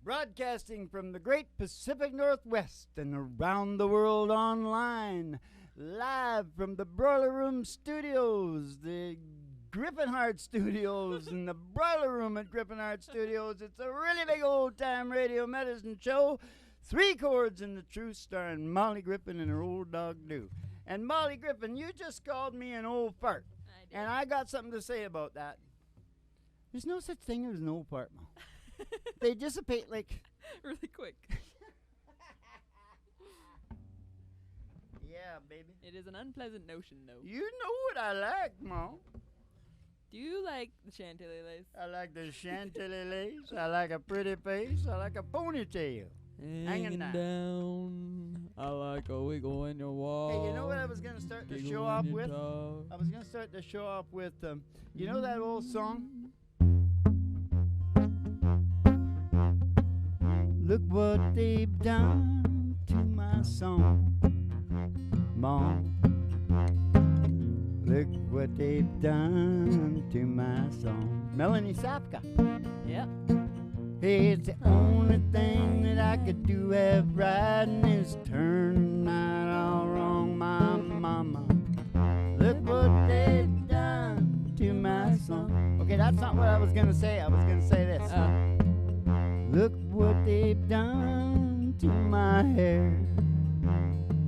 Broadcasting from the great Pacific Northwest and around the world online, live from the Broiler Room Studios, the Griffinhart Studios, and the Broiler Room at Griffinhart Studios. It's a really big old-time radio medicine show. 3 chords in the truth, starring Molly Griffin and her old dog, Do. And Molly Griffin, you just called me an old fart. I did. And I got something to say about that. There's no such thing as an old fart, Mo. They dissipate like... really quick. Yeah, baby. It is an unpleasant notion, though. You know what I like, Mo. Do you like the Chantilly lace? I like the chantilly lace. I like a pretty face. I like a ponytail. Hanging down. I like a wiggle in your wall. Hey, you know what I was going to start the show off with? I was going to start the show off with, you know that old song? Look what they've done to my song, Mom. Look what they've done to my song. Melanie Sapka. Yep. Hey, it's the only thing that I could do have right is turn out all wrong, my mama. Look what they've done to my song. Okay, that's not what I was going to say. I was going to say this. Look what they've done to my hair,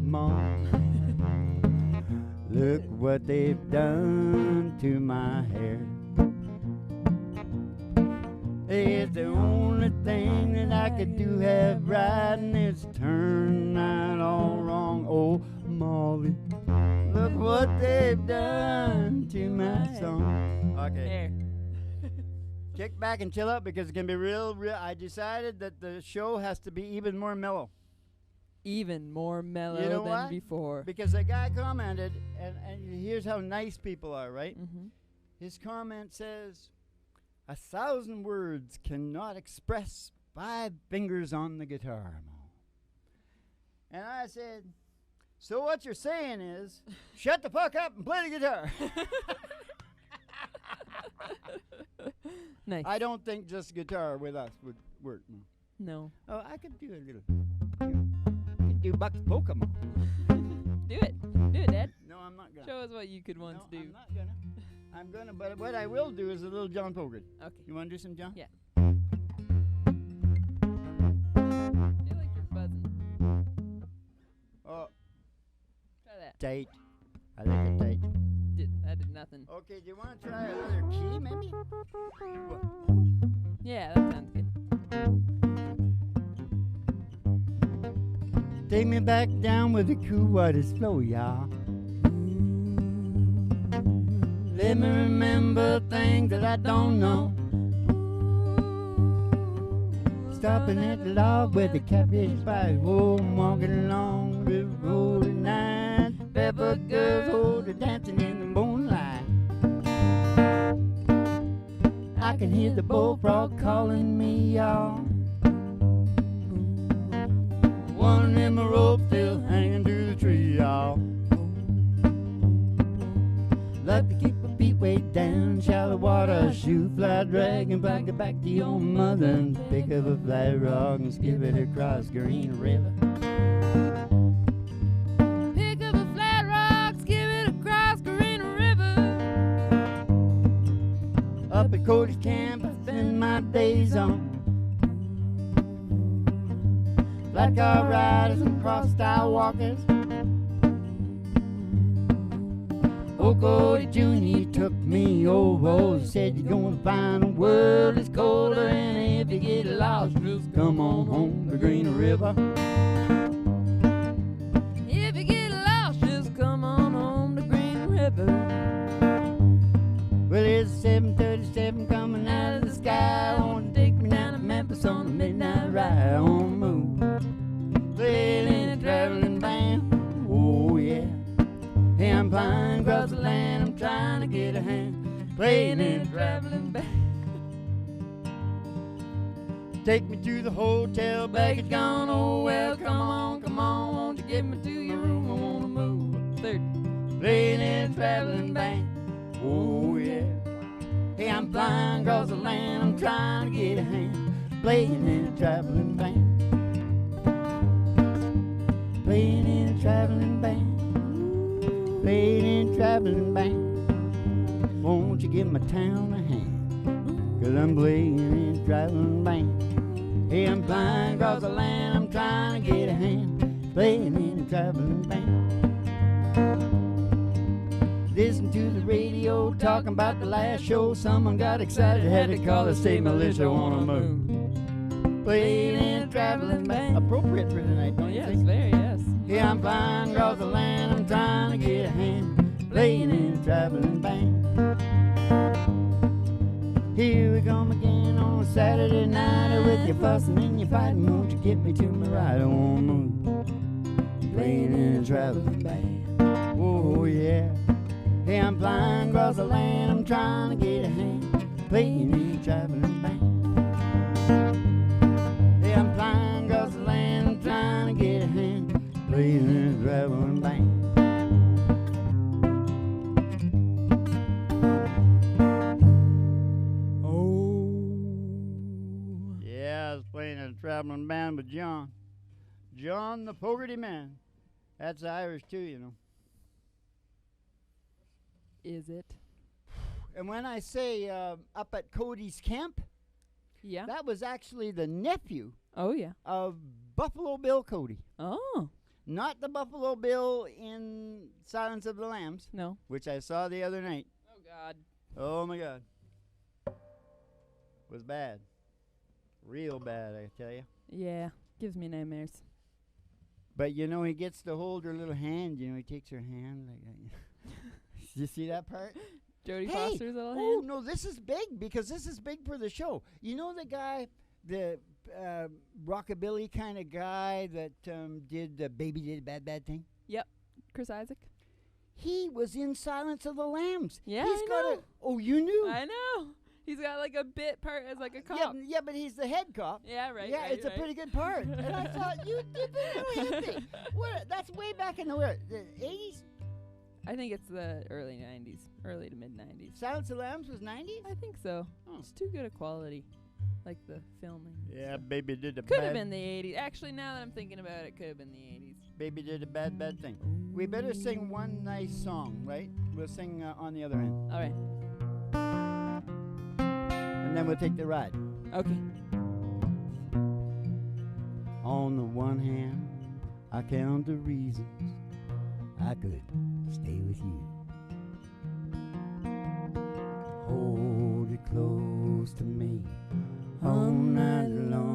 Mom. Look what they've done to my hair. It's the only thing that I could do have right, and it's turned out all wrong. Oh, Molly, look what they've done to my song. Okay. Here. Kick back and chill out because it's going to be real. I decided that the show has to be even more mellow. Even more mellow You know than what? before. Because a guy commented, and here's how nice people are, right? Mm-hmm. His comment says, 1,000 words cannot express 5 fingers on the guitar. And I said, so what you're saying is, shut the fuck up and play the guitar. Nice. I don't think just guitar with us would work. No. Oh, I could do a little. Could do Buck's Pokemon. Do it. Do it, Dad. No, I'm not gonna. Show us what you could once do. I'm not gonna. I'm gonna, but what I will do is a little John Fogerty. Okay. You want to do some John? Yeah. I feel like you're buzzing. Oh, Try that. tight. I like it tight. That did nothing. Okay, do you want to try another key, maybe? Yeah, that sounds good. Take me back down with the cool waters flow, y'all. Let me remember things that I don't know. Stopping at the log where the catfish flies. Oh, I'm walking along the road at night. Pepper girls, oh, they're dancing in the moonlight. I can hear the bullfrog calling me, y'all. One in my rope still hanging to the tree, y'all. Like to keep my feet way down, shallow water, shoe fly dragon, back it back to your mother and pick up a flat rock and skip it across Green River. Pick up a flat rock, skip it across Green River. Up at Cody's camp, I spend my days on flat car riders and cross-style walkers. Oh, Cody Jr., he took me over. He said, you're gonna find the world is colder, and if you get lost, just come on home to Green River. If you get lost, just come on home to Green River. Well, it's 7:37 coming out of the sky. Wanna take me down to Memphis on a midnight ride on the moon. Playing in a traveling band, oh yeah. Hey, I'm flying across the land, I'm trying to get a hand. Playing in a traveling band. Take me to the hotel, baggage gone, oh well, come on, won't you get me to your room, I wanna move. Third. Playing in a traveling band, oh yeah. Hey, I'm flying across the land, I'm trying to get a hand. playing in a traveling band. Playing in a traveling band. Playing in a traveling band. Won't you give my town a hand? 'Cause I'm playing in a traveling band. Hey, I'm flying across the land, I'm trying to get a hand. Playing in a traveling band. Listen to the radio talking about the last show. Someone got excited, had to call the state militia on a move. Playing in a traveling band. Appropriate for tonight, don't you Yes, think? very, yes. Yeah, I'm flying across the land, I'm trying to get a hand. Playing in a traveling band. Here we come again on a Saturday night. With your fussing and your fighting, won't you get me to my ride? I wanna move. Playing in a traveling band. Oh yeah. Hey, I'm flying across the land, I'm trying to get a hand. Playing in a traveling band. Hey, I'm flying across the land, I'm trying to get a hand. Playing in a traveling band. Yeah, I was playing in a traveling band with John. John the Fogarty Man. That's Irish too, you know. Is it? And when I say up at Cody's camp, Yeah. that was actually the nephew Oh, yeah. of Buffalo Bill Cody. Oh, Not the Buffalo Bill in Silence of the Lambs, no. which I saw the other night. Oh, God. Oh my God. Was bad. Real bad, I tell you. Yeah. Gives me nightmares. But you know, he gets to hold her little hand. You know, he takes her hand like that. Did you see that part? Jodie Hey, Foster's little oh hand? no, this is big because this is big for the show. You know the guy, the rockabilly kind of guy that did Baby Did a Bad Bad Thing? Chris Isaac? He was in Silence of the Lambs. Yeah, He's I got know. a. Oh, you knew? I know. He's got like a bit part as like a Yeah, cop. yeah, but he's the head cop. Yeah, right. Yeah, right, it's a right. pretty good part. And I thought, you did this no Hindi. What? That's way back in the 80s? I think it's the early 90s. Early to mid 90s. Silence of the Lambs was 90s? I think so. Oh. It's too good a quality. Like the filming. and Yeah, stuff. Baby Did a Could Bad have been the 80s. Actually, now that I'm thinking about it, could have been the 80s. Baby Did a Bad Bad Thing. We better sing one nice song, right? We'll sing on the other end. All right. And then we'll take the ride. Okay. On the one hand, I count the reasons I could stay with you. Hold you close to me all night long.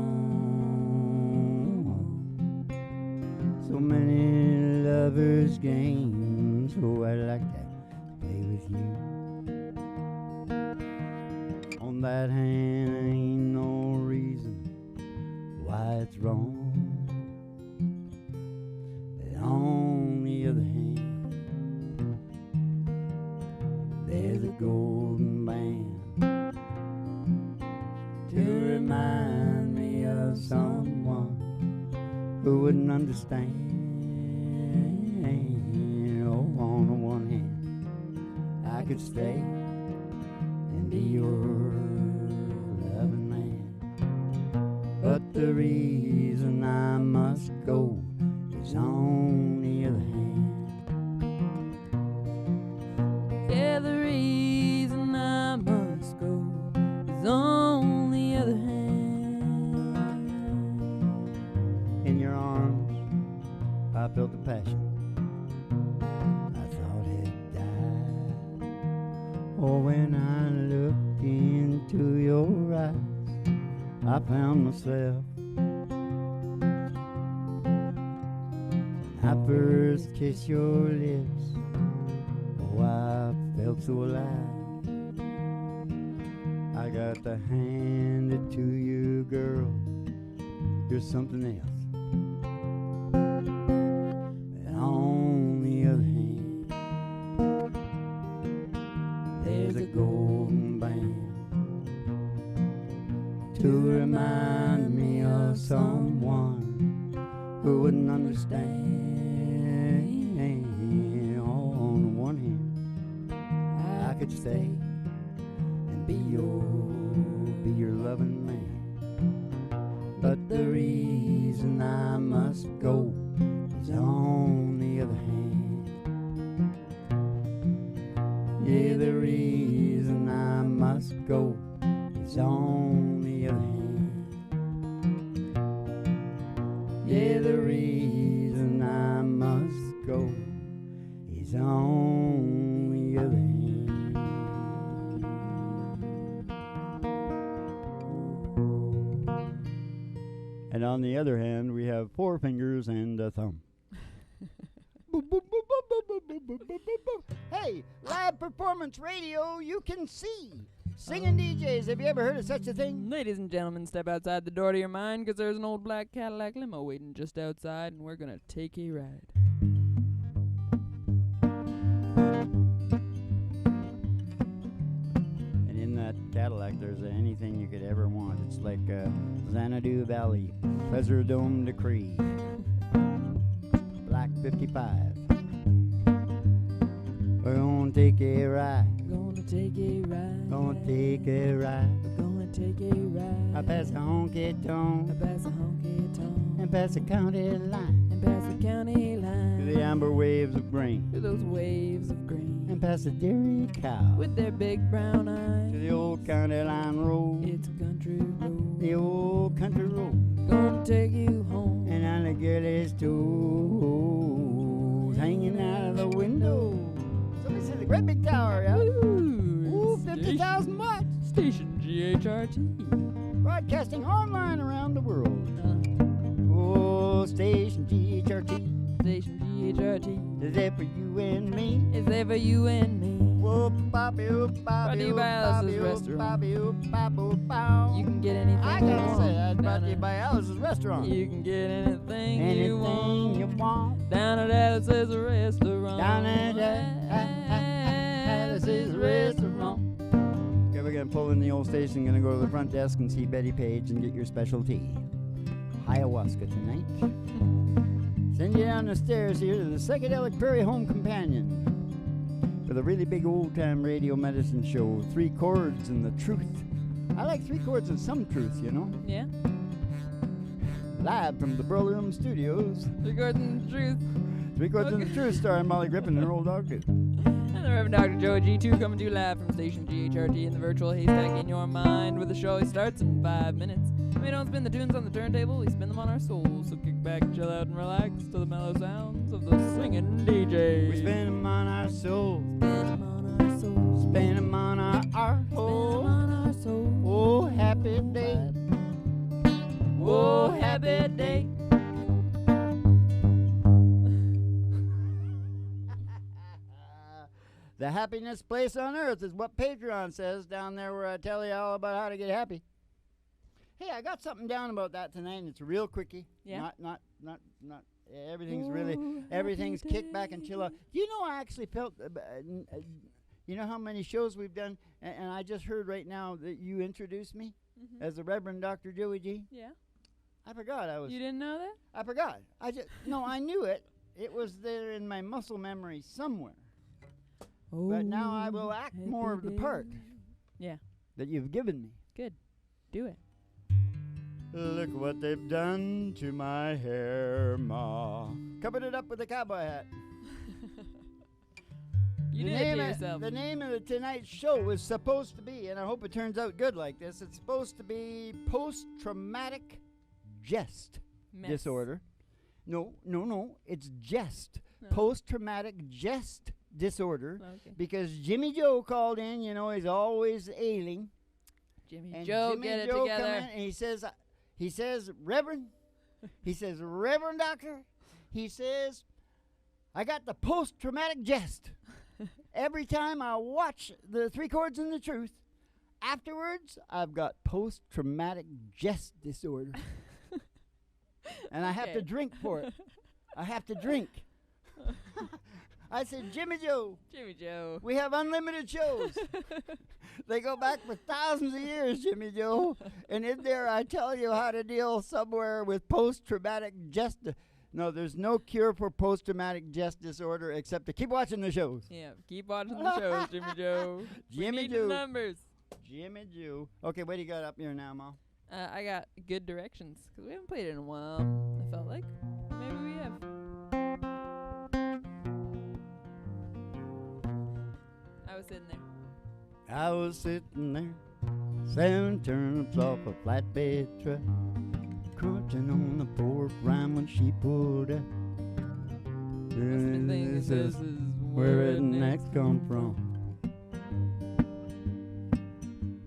So many lovers' games, oh, I'd like to play with you. On that hand, ain't no reason why it's wrong. But on the other hand, there's a golden band to remind me of someone who wouldn't understand. Oh, on the one hand, I could stay and be your loving man. But the reason I must go is on the other hand. Yeah, the reason I must go is on the other hand. In your arms, I felt the passion I thought had died. Oh, when I looked into your eyes, I found myself. When I first kissed your lips, oh, I felt so alive. I got to hand it to you, girl. You're something else. And on the other hand, there's a golden band to remind me of someone who wouldn't understand. On the one hand, I could stay and be your loving man. But the reason I must go is on the other hand. Yeah, the reason I must go is on the other hand. Yeah, the reason I must go is on the other hand. And on the other hand, we have 4 fingers and a thumb. Hey, live performance radio, you can see. Singing DJs, have you ever heard of such a thing? Ladies and gentlemen, step outside the door to your mind, 'cause there's an old black Cadillac limo waiting just outside, and we're gonna take a ride. And in that Cadillac, there's anything you could ever want. It's like Xanadu Valley, Pleasure Dome Decree, Black 55. We're gonna take a ride. Gonna take a ride. Gonna take a ride. We're gonna take a ride. I pass a honky tonk. Past the honky tonk. And pass the county line. And past the county line. To the amber waves of grain. Through those waves of green. And past the dairy cow. With their big brown eyes. To the old county line road. It's a country road. The old country road. Gonna take you home. And on the girl's toes. Hanging out of the window. Somebody see the great big tower, yeah? Ooh, 50,000 watts. Station GHRT. Broadcasting online around the world. Oh, station GHRT. Station GHRT. Is there for you and me? Is there for you and me? Whoop, bobby, whoop, Brought bobby, to you whoop, by Alice's bobby, whoop, Restaurant. bobby, whoop, bobby, whoop, bow. You can get anything I you gotta want. say, that's brought down to you at- by Alice's Restaurant. You can get anything, you Anything want. you want. Down at Alice's Restaurant. Down at Alice's Restaurant. Okay, we're gonna pull in the old station, gonna go to the front desk and see Betty Page and get your specialty. Ayahuasca tonight. Send you down the stairs here to the Psychedelic Prairie Home Companion with a really big old-time radio medicine show, 3 Chords and the Truth. I like 3 Chords and some truth, you know. Yeah. Live from the Burley Room Studios, Recording the truth. 3 Chords and the Truth, starring Molly Griffin and her old dog, too. And the Reverend Dr. Joe G2 coming to you live from Station GHRT in the virtual haystack in your mind, where the show always starts in 5 minutes. And we don't spin the tunes on the turntable, we spin them on our souls. So kick back, chill out, and relax to the mellow sounds of the singing DJ. We spin them on our souls, spin them on our souls. spin them on our Spin them souls. on our souls. Oh, happy day. Oh, happy day. The happiness place on earth is what Patreon says down there, where I tell you all about how to get happy. Hey, I got something down about that tonight, and it's a real quickie. Yeah. Not. Everything's everything's kick back and chill out. You know, I actually felt. You know how many shows we've done, and I just heard right now that you introduced me as the Reverend Dr. Joey G. Yeah. I forgot I was. You didn't know that? I forgot. I knew it. It was there in my muscle memory somewhere. But now I will act more of the part. Yeah. That you've given me. Good. Do it. Look what they've done to my hair, Ma. Covered it up with a cowboy hat. You did it to yourself. The name of tonight's show was supposed to be, and I hope it turns out good like this, it's supposed to be post-traumatic jest disorder. No, it's jest. No. Post-traumatic jest disorder. Okay. Because Jimmy Joe called in, you know, he's always ailing. Jimmy And Joe, Jimmy get it Joe together. come in and he says, Reverend, Reverend Doctor, he says, I got the post-traumatic jest. Every time I watch the 3 Chords and the Truth, afterwards, I've got post-traumatic jest disorder. And I have to drink for it. I have to drink. I said, Jimmy Joe, we have unlimited shows. They go back for thousands of years, Jimmy Joe. And in there, I tell you how to deal somewhere with post-traumatic jest. No, there's no cure for post-traumatic jest disorder except to keep watching the shows. Yeah, keep watching the shows, Jimmy Joe. Jimmy we need Joe. the numbers. Jimmy Joe. Okay, what do you got up here now, Ma? I got Good Directions, because we haven't played it in a while, I felt like. Maybe we have. I was sitting there. I was sitting there, selling turnips off a flatbed truck, crunching on the pork rind when she pulled up. This is where rednecks come from.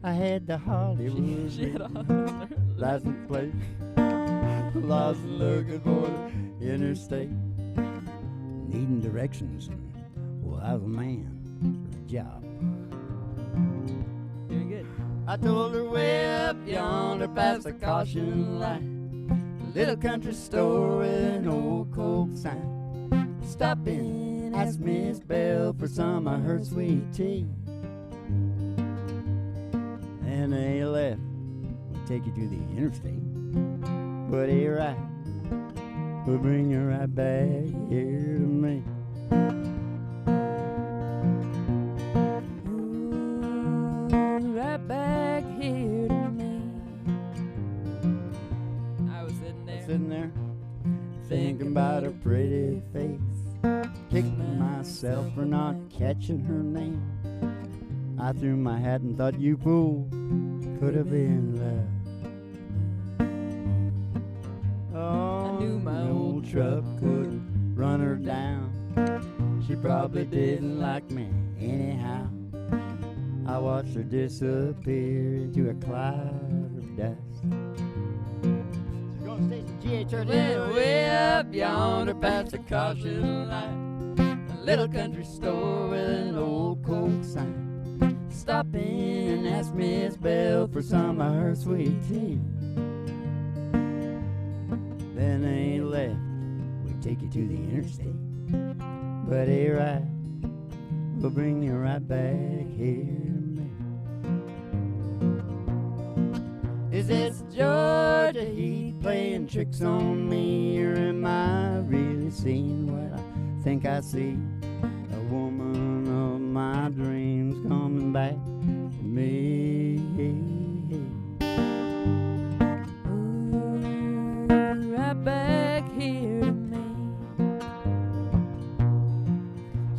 I had the Hollywood she had a license plate, lost looking for the interstate, needing directions, and well, I was a man for the job. Doing good. I told her way up yonder past the caution light, a little country store with an old Coke sign. Stop in, ask Miss Bell for some of her sweet tea. And they left. We'll take you to the interstate. But a right, we'll bring you right back here to me. Ooh, right back here to me. I was sitting there. Thinking about her pretty face, kicking myself for not catching her name. I threw my hat and thought, you fool, could have been love. Oh, I knew my the old truck couldn't run her down. She probably didn't like me anyhow. I watched her disappear into a cloud of dust. She's going to station GH Went way up yonder past the caution light, a little country store with an old Coke sign. Stop in and ask Miss Bell for some of her sweet tea. Then they left. We take you to the interstate. But a ride will bring you right back here to me. Is this Georgia heat playing tricks on me, or am I really seeing what I think I see? A woman of my dreams coming back to me. Ooh, right back here to me.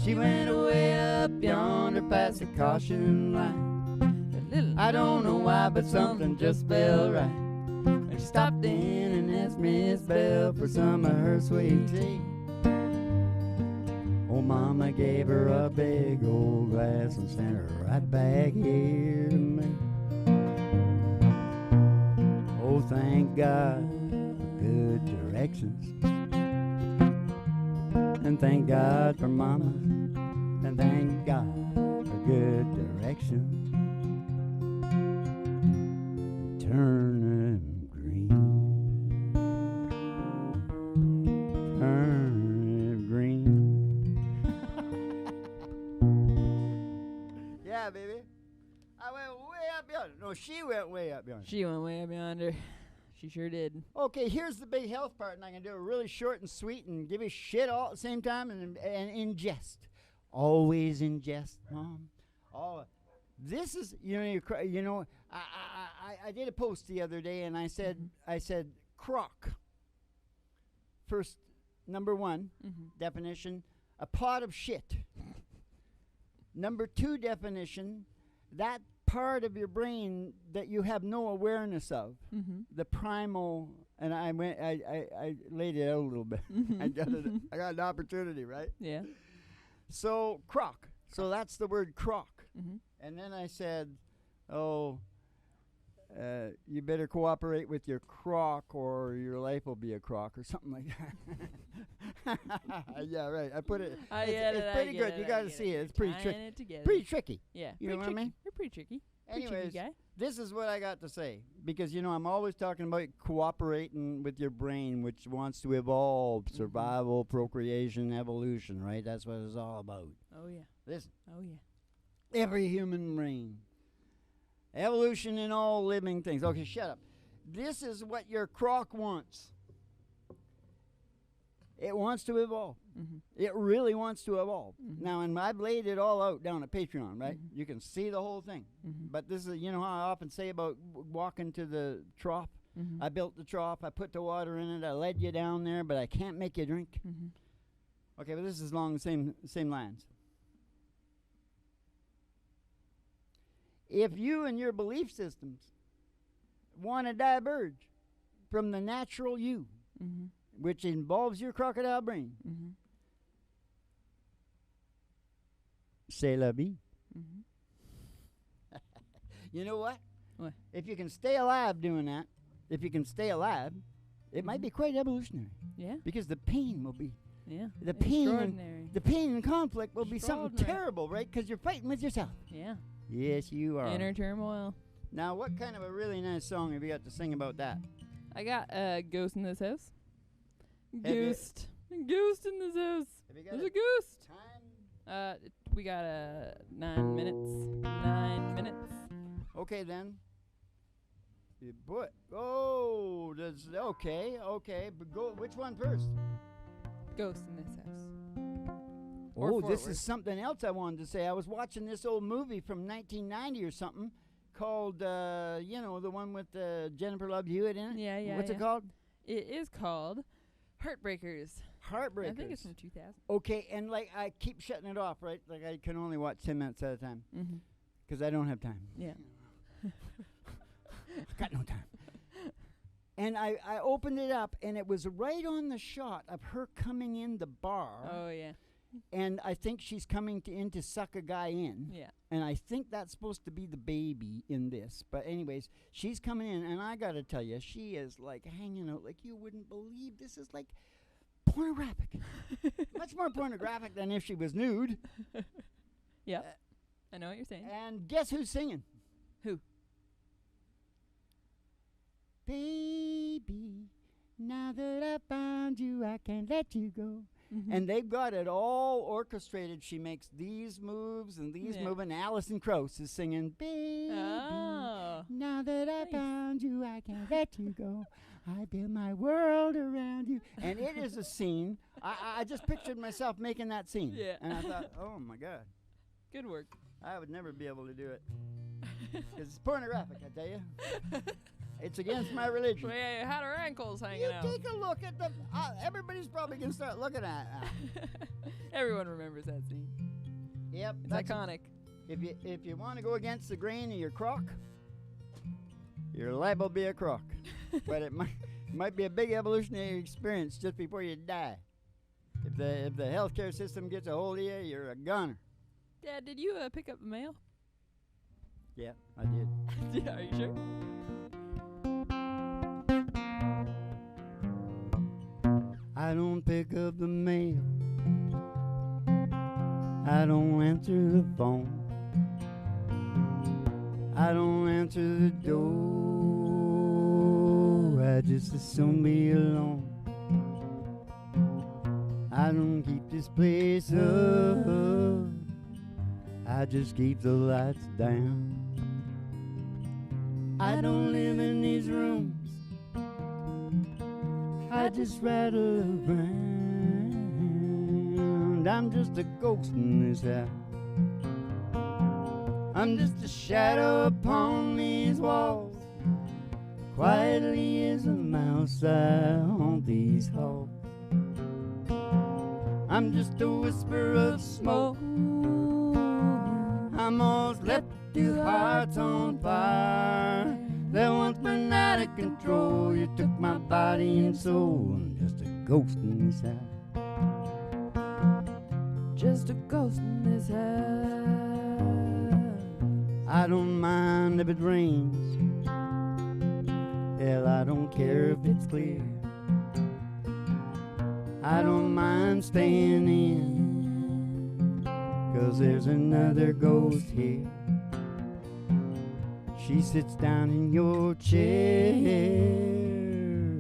She went away up yonder past the caution line. I don't know why, but something just felt right. I stopped in and asked Miss Bell for some of her sweet tea. Oh, Mama gave her a big old glass and sent her right back here to me. Oh, thank God for good directions. And thank God for Mama. And thank God for good directions. Turnip green. Turnip green. Yeah, baby. I went way up yonder. No, she went way up yonder. She went way up yonder. She sure did. Okay, here's the big health part, and I can do it really short and sweet and give you shit all at the same time and in jest. Always in jest, Mom. Oh, this is, I did a post the other day, and I said crock. First, number one definition, a pot of shit. Number two definition, that part of your brain that you have no awareness of, the primal. And I laid it out a little bit. I got an opportunity, right? Yeah. So crock. So that's the word crock. And then I said, oh, you better cooperate with your crock or your life will be a crock or something like that. Yeah, right. I put it. It's pretty good. You got to see it. It's pretty tricky. Pretty tricky. Yeah. You know what I mean? You're pretty tricky. Anyways, this is what I got to say. Because, I'm always talking about cooperating with your brain, which wants to evolve, survival, procreation, evolution, right? That's what it's all about. Oh, yeah. Listen. Oh, yeah. Every human brain. Evolution in all living things. Okay, shut up. This is what your crock wants. It wants to evolve. Mhm. It really wants to evolve. Mhm. Now, and I've laid it all out down at Patreon, right? Mhm. You can see the whole thing. Mhm. But this is, you know how I often say about walking to the trough? Mhm. I built the trough. I put the water in it. I led you down there, but I can't make you drink. Mhm. Okay, but this is along the same lines. If you and your belief systems want to diverge from the natural you, Mhm. which involves your crocodile brain, Mhm. c'est la vie. Mhm. You know what? What? If you can stay alive doing that, if you can stay alive, it might be quite evolutionary Yeah. because the pain will be Yeah. the pain and, Extraordinary. the pain and conflict will be something Extraordinary. terrible, right? Because you're fighting with yourself. Yeah. Yes, you are. Inner turmoil. Now, what kind of a really nice song have you got to sing about that? I got a ghost in this house. Have you- Ghost. Ghost in this house. Have you got There's a a ghost. time? We got 9 minutes. 9 minutes. Okay, then. Okay. But go. Which one first? Ghost in this house. Or Oh, this forward. is something else I wanted to say. I was watching this old movie from 1990 or something called, the one with Jennifer Love Hewitt in it. Yeah, yeah. What's yeah. it called? It is called Heartbreakers. Heartbreakers. I think it's from 2000. Okay, and like I keep shutting it off, right? Like I can only watch 10 minutes at a time Mm-hmm. because I don't have time. Yeah. Got no time. And I opened it up, and it was right on the shot of her coming in the bar. Oh, yeah. And I think she's coming in to suck a guy in. Yeah. And I think that's supposed to be the baby in this. But anyways, she's coming in, and I got to tell you, she is like hanging out like you wouldn't believe. This is like pornographic. Much more pornographic than if she was nude. Yeah. I know what you're saying. And guess who's singing? Who? Baby, now that I found you, I can't let you go. Mm-hmm. And they've got it all orchestrated. She makes these moves and these Yeah. moves, and Alison Krauss is singing, baby, Oh. now that I Nice. found you, I can't let you go. I build my world around you. And it is a scene. I just pictured myself making that scene. Yeah. And I thought, oh, my God, Good work. I would never be able to do it. Because it's pornographic, I tell you. It's against my religion. Well, yeah, you had her ankles hanging You out. take a look at the. Everybody's probably gonna start looking at it. Everyone remembers that scene. Yep, It's that's iconic. if you want to go against the grain of your crock, you're liable to be a crock. But it might be a big evolutionary experience just before you die. If the healthcare system gets a hold of you, you're a goner. Dad, did you pick up the mail? Yeah, I did. Yeah, are you sure? I don't pick up the mail. I don't answer the phone. I don't answer the door. I just assume be alone. I don't keep this place up. I just keep the lights down. I don't live in these rooms. I just rattle around. I'm just a ghost in this house. I'm just a shadow upon these walls. Quietly as a mouse I haunt these halls. I'm just a whisper of smoke. I'm almost left two hearts on fire. That once been out of control. You took my body and soul. I'm just a ghost in this house. Just a ghost in this house. I don't mind if it rains. Hell, I don't care if it's clear. I don't mind staying in, 'cause there's another ghost here. She sits down in your chair.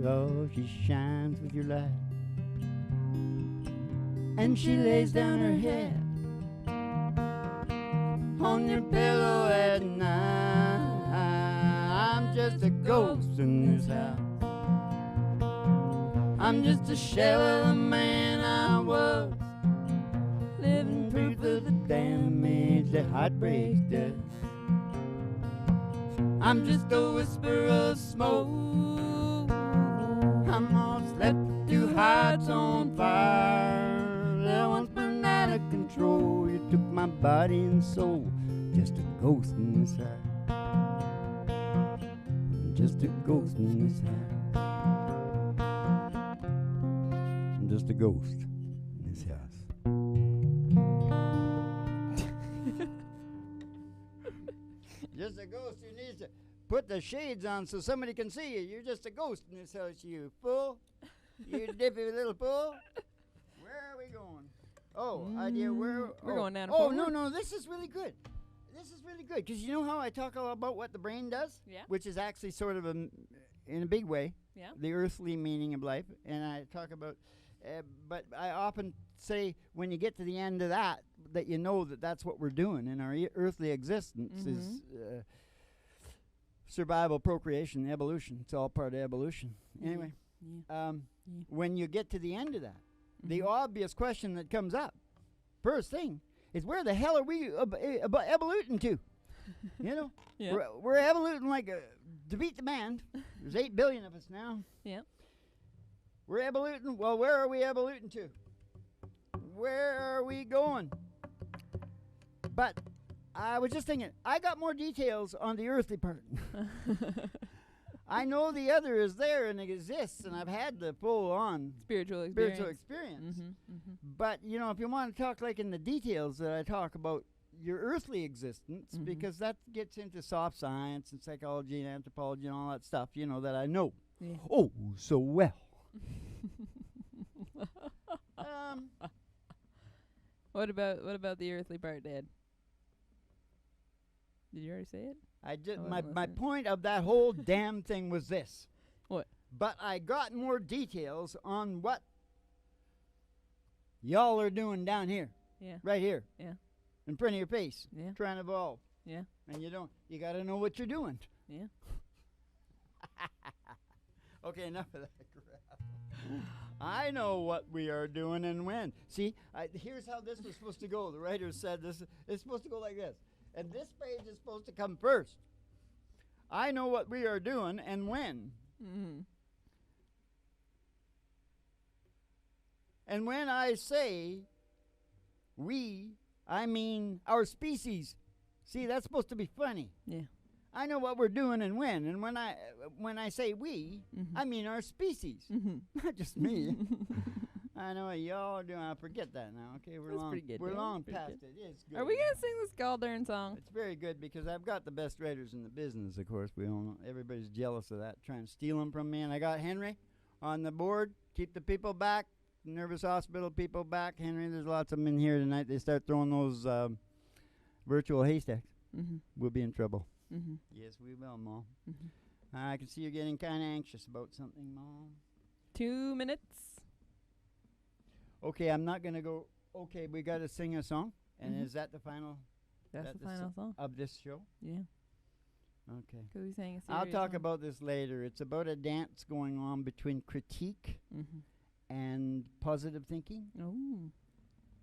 Oh, she shines with your light. And she lays down her head on your pillow at night. I'm just a ghost in this house. I'm just a shell of the man I was, living proof of the damage that heartbreak does. I'm just a whisper of smoke. I'm lost, left with two hearts on fire. That once been out of control. You took my body and soul, just a ghost in this house. Just a ghost in this house. I'm just a ghost in this house. Just a ghost who needs to put the shades on so somebody can see you. You're just a ghost in this house, you fool. You dippy little fool. Where are we going? Oh, idea where? We're going down. Oh, no, this is really good. This is really good because you know how I talk about what the brain does? Yeah. Which is actually sort of in a big way, Yeah. the earthly meaning of life. And I talk about, but I often say when you get to the end of that you know that that's what we're doing in our earthly existence is survival, procreation, evolution. It's all part of evolution. Anyway, when you get to the end of that, the obvious question that comes up, first thing, is where the hell are we evoluting to? You know? Yeah. We're evoluting like to beat the band. There's 8 billion of us now. Yeah. We're evoluting. Well, where are we evoluting to? Where are we going? But I was just thinking, I got more details on the earthly part. I know the other is there and it exists, and I've had the full-on Spiritual experience. But, you know, if you want to talk like in the details that I talk about your earthly existence, because that gets into soft science and psychology and anthropology and all that stuff, you know, that I know. Yeah. Oh, so well. What about the earthly part, Dad? Did you already say it? I just Oh, my point of that whole damn thing was this. What? But I got more details on what y'all are doing down here. Yeah. Right here. Yeah. In front of your face. Yeah. Trying to evolve. Yeah. And you got to know what you're doing. Yeah. Okay, enough of that crap. I know what we are doing and when. See, here's how this was supposed to go. The writer said this is supposed to go like this. And this page is supposed to come first. I know what we are doing and when. And when I say we, I mean our species. See, that's supposed to be funny. Yeah. I know what we're doing and when. And when I say we, I mean our species. Not just me. I know what y'all are doing. I forget that now. Okay, we're That's long. pretty good, We're Dad. long Pretty past good. it. It's good. Are we gonna sing this goddamn song? It's very good because I've got the best writers in the business. Of course, we all know. Everybody's jealous of that, trying to steal them from me. And I got Henry on the board. Keep the people back. Nervous hospital people back. Henry, there's lots of them in here tonight. They start throwing those virtual haystacks. We'll be in trouble. Yes, we will, Mom. I can see you're getting kind of anxious about something, Mom. 2 minutes. Okay, I'm not going to go. Okay, we got to sing a song. And is that the final? That's the final song. Of this show? Yeah. Okay. Because we sang a I'll serious talk song. about this later. It's about a dance going on between critique and positive thinking. Oh.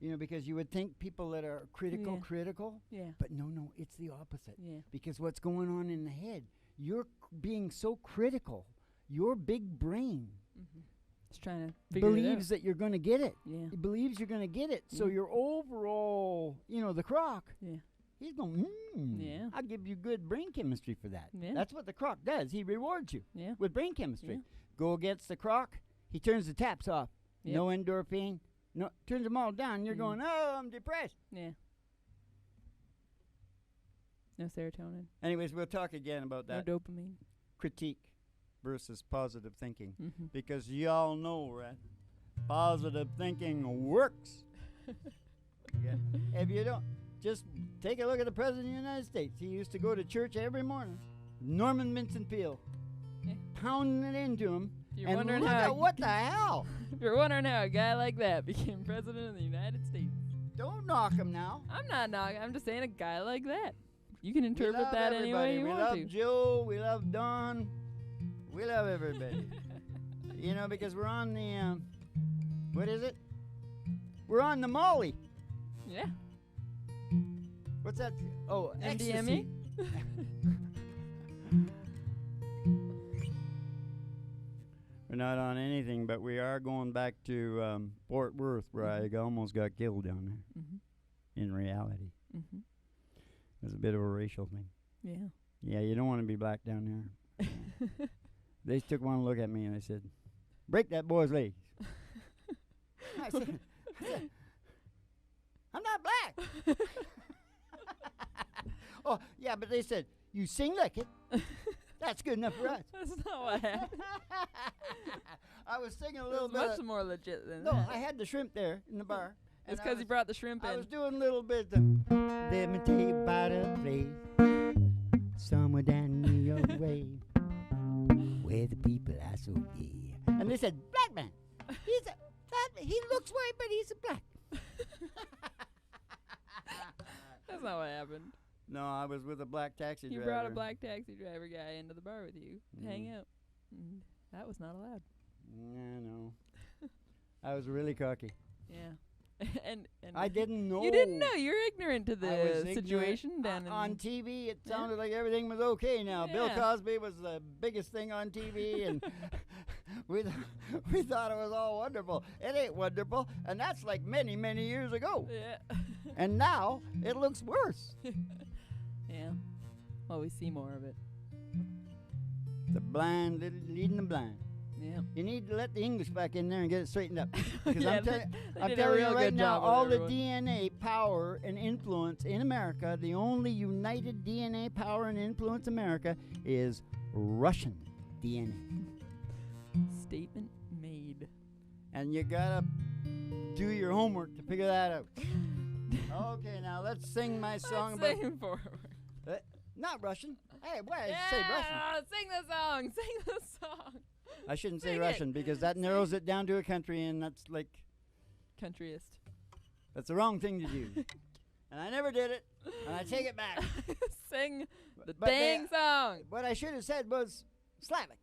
You know, because you would think people that are critical, Yeah. but no, it's the opposite. Yeah. Because what's going on in the head, you're being so critical, your big brain It's trying to figure believes it out. that you're going to get it. Yeah. It believes you're going to get it. So Yeah. your overall, the croc, Yeah. he's going, Yeah. I'll give you good brain chemistry for that. Yeah. That's what the croc does. He rewards you Yeah. with brain chemistry. Yeah. Go against the croc, he turns the taps off. Yep. No endorphin. No, turns them all down. You're going, oh, I'm depressed. Yeah. No serotonin. Anyways, we'll talk again about that. No dopamine. Critique versus positive thinking. Mm-hmm. Because y'all know, right? Positive thinking works. Yeah. If you don't, just take a look at the President of the United States. He used to go to church every morning. Norman Vincent Peale. Yeah. Pounding it into him. You're and wondering look how at what the hell? If you're wondering how a guy like that became president of the United States. Don't knock him now. I'm not knocking. I'm just saying a guy like that. You can We interpret love that any way everybody. you We want love to. Joe. We love Don. We love everybody. You know, because we're on the, what is it? We're on the Molly. Yeah. What's that? Oh, MDMA? ecstasy. We're not on anything, but we are going back to Fort Worth, where I almost got killed down there. Mm-hmm. In reality. Mm-hmm. It was a bit of a racial thing. Yeah. Yeah, you don't want to be black down there. They took one look at me and they said, "Break that boy's legs." I said, "I'm not black." Oh, yeah, but they said, "You sing like it. That's good enough for us." That's not what happened. I was singing a little It's bit. much more legit than No, that. I had the shrimp there in the bar. It's and because you brought the shrimp in. I was doing a little bit of, let me tell you about a place somewhere down New York way where the people are so gay. And they said, "Black man. He's a black man. He looks white, but he's a black." That's not what happened. No, I was with a black taxi You driver. brought a black taxi driver guy into the bar with you to hang out. And that was not allowed. Yeah, no. I was really cocky. Yeah. and I didn't know. You didn't know. You're ignorant to I was the ignorant. situation down in On TV, it Yeah. sounded like everything was okay now. Bill Yeah. Cosby was the biggest thing on TV, and we thought it was all wonderful. It ain't wonderful, and that's like many, many years ago. Yeah. And now it looks worse. Yeah. Well, we see more of it. The blind leading the blind. Yeah. You need to let the English back in there and get it straightened up. Because Yeah, I'm, they I'm did a telling real you right good now, job with all the everyone. DNA power and influence in America, the only united DNA power and influence in America is Russian DNA. Statement made. And you gotta do your homework to figure that out. Okay, now let's sing my song Let's about... sing forward. Not Russian. Hey, why did I say Russian? Sing the song. Sing the song. I shouldn't say Sing it. Russian because that narrows it down to a country, and that's like... Countryist. That's the wrong thing to do. And I never did it, and I take it back. Sing the But dang song. What I should have said was Slavic.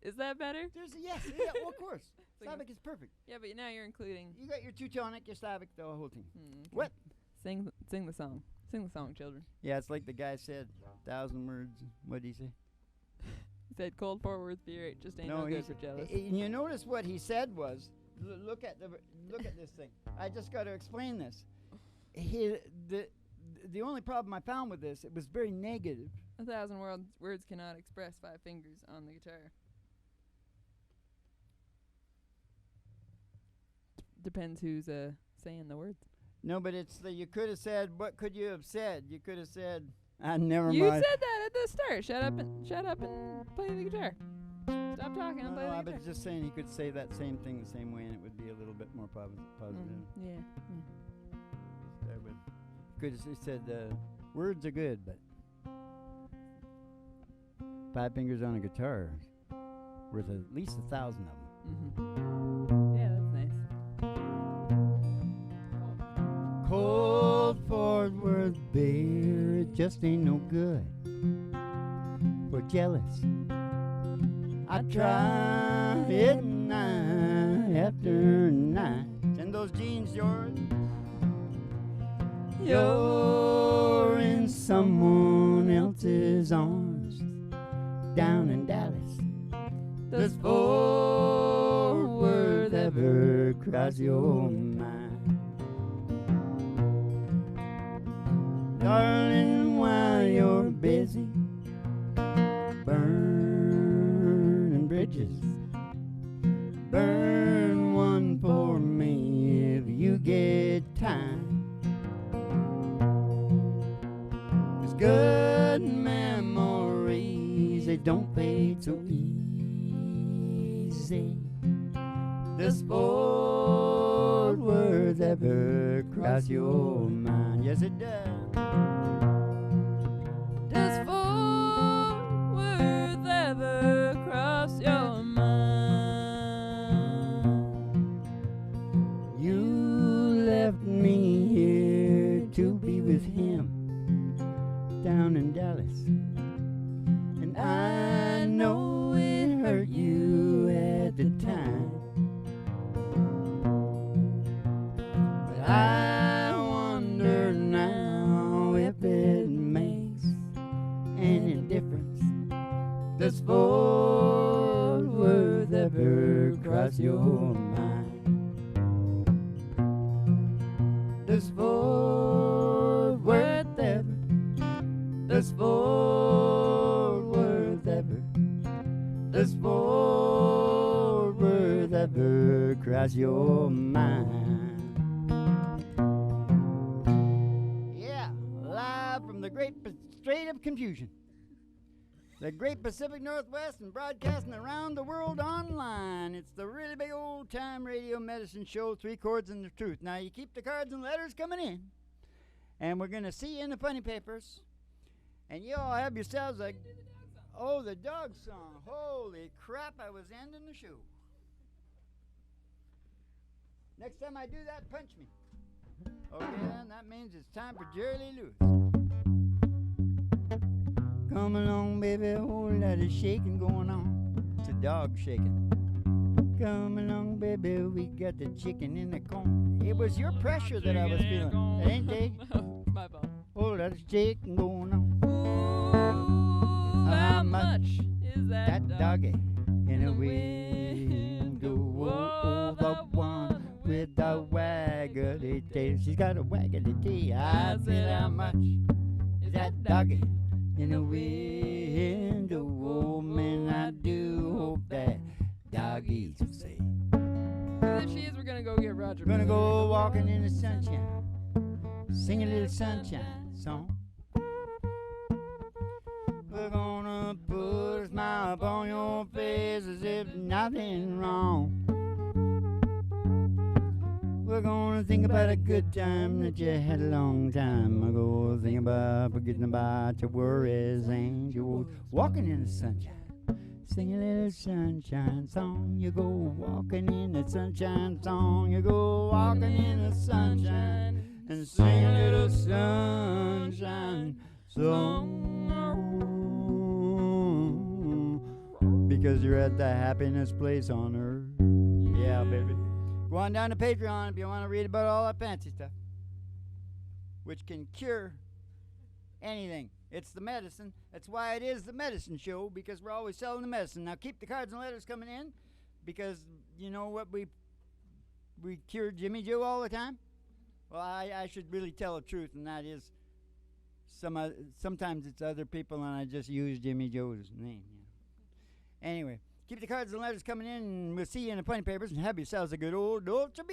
Is that better? There's a yes. Yeah, well, of course. Sing Slavic is perfect. Yeah, but now you're including. You got your Teutonic, your Slavic, the whole thing. Okay. What? Sing the song. Sing the song, children. Yeah, it's like the guy said, 1,000 words. What did he say? He said cold Fort Worth beer just ain't no he good for said- jealous. And you notice what he said was, look at this thing. I just got to explain this. The only problem I found with this, it was very negative. 1,000 words cannot express 5 fingers on the guitar. Depends who's saying the words. No, but it's you could have said, what could you have said? You could have said, never You mind. said that at the start. Shut up and play the guitar. Stop talking and play No, I the was guitar. just saying he could say that same thing the same way, and it would be a little bit more positive. Yeah. Start with. Could have said, words are good, but 5 fingers on a guitar worth at least 1,000 of them. Yeah, that's nice. Cold Fort Worth beer, it just ain't no good for jealous. I try it night after night. Send those jeans, George. You're in someone else's arms down in Dallas. Does Fort Worth ever cross your mind? Darling, while you're busy burning bridges, burn one for me if you get time. 'Cause good memories, they don't fade so easy. Does Fort Worth ever cross your mind? Yes, it does. Does Fort Worth ever cross your mind? You left me here to be with him down in Dallas, and I know it hurt you at difference does Fort Worth ever cross your mind? Does Fort Worth ever? Does Fort Worth ever? Does Fort Worth ever cross your mind? Yeah, live from the great Strait of Confusion, the great Pacific Northwest, and broadcasting around the world online. It's the really big old time radio medicine show, 3 Chords and the Truth. Now, you keep the cards and letters coming in, and we're going to see you in the funny papers. And you all have yourselves a... Oh, the dog song. Holy crap, I was ending the show. Next time I do that, punch me. Okay, then, that means it's time for Jerry Lee Lewis. Come along, baby, a whole lot of shaking going on. It's a dog shaking. Come along, baby, we got the chicken in the corn. It was your pressure that I was feeling. It ain't they? My fault. Whole lot of shaking going on. Ooh, how much is that doggy in a window? Oh, the one with the waggly tail. She's got a waggly tail. I said, how much is that doggy in a window? Oh, man, I do hope that doggies will say. If she is, we're gonna go get Roger. We're gonna go walking in the sunshine, sing a little sunshine song. We're gonna put a smile upon your face as if nothing wrong. We're gonna think about a good time that you had a long time ago. Think about forgetting about your worries and your walking in the sunshine. Sing a little sunshine song. You go walking in the sunshine song. You go walking in the sunshine and sing a little sunshine song. Because you're at the happiness place on earth. Yeah, baby. Go on down to Patreon if you want to read about all that fancy stuff, which can cure anything. It's the medicine. That's why it is the medicine show, because we're always selling the medicine. Now keep the cards and letters coming in, because you know what, we cure Jimmy Joe all the time. Well, I should really tell the truth, and that is sometimes it's other people, and I just use Jimmy Joe's name. Anyway, keep the cards and letters coming in, and we'll see you in the funny papers, and have yourselves a good old Dolce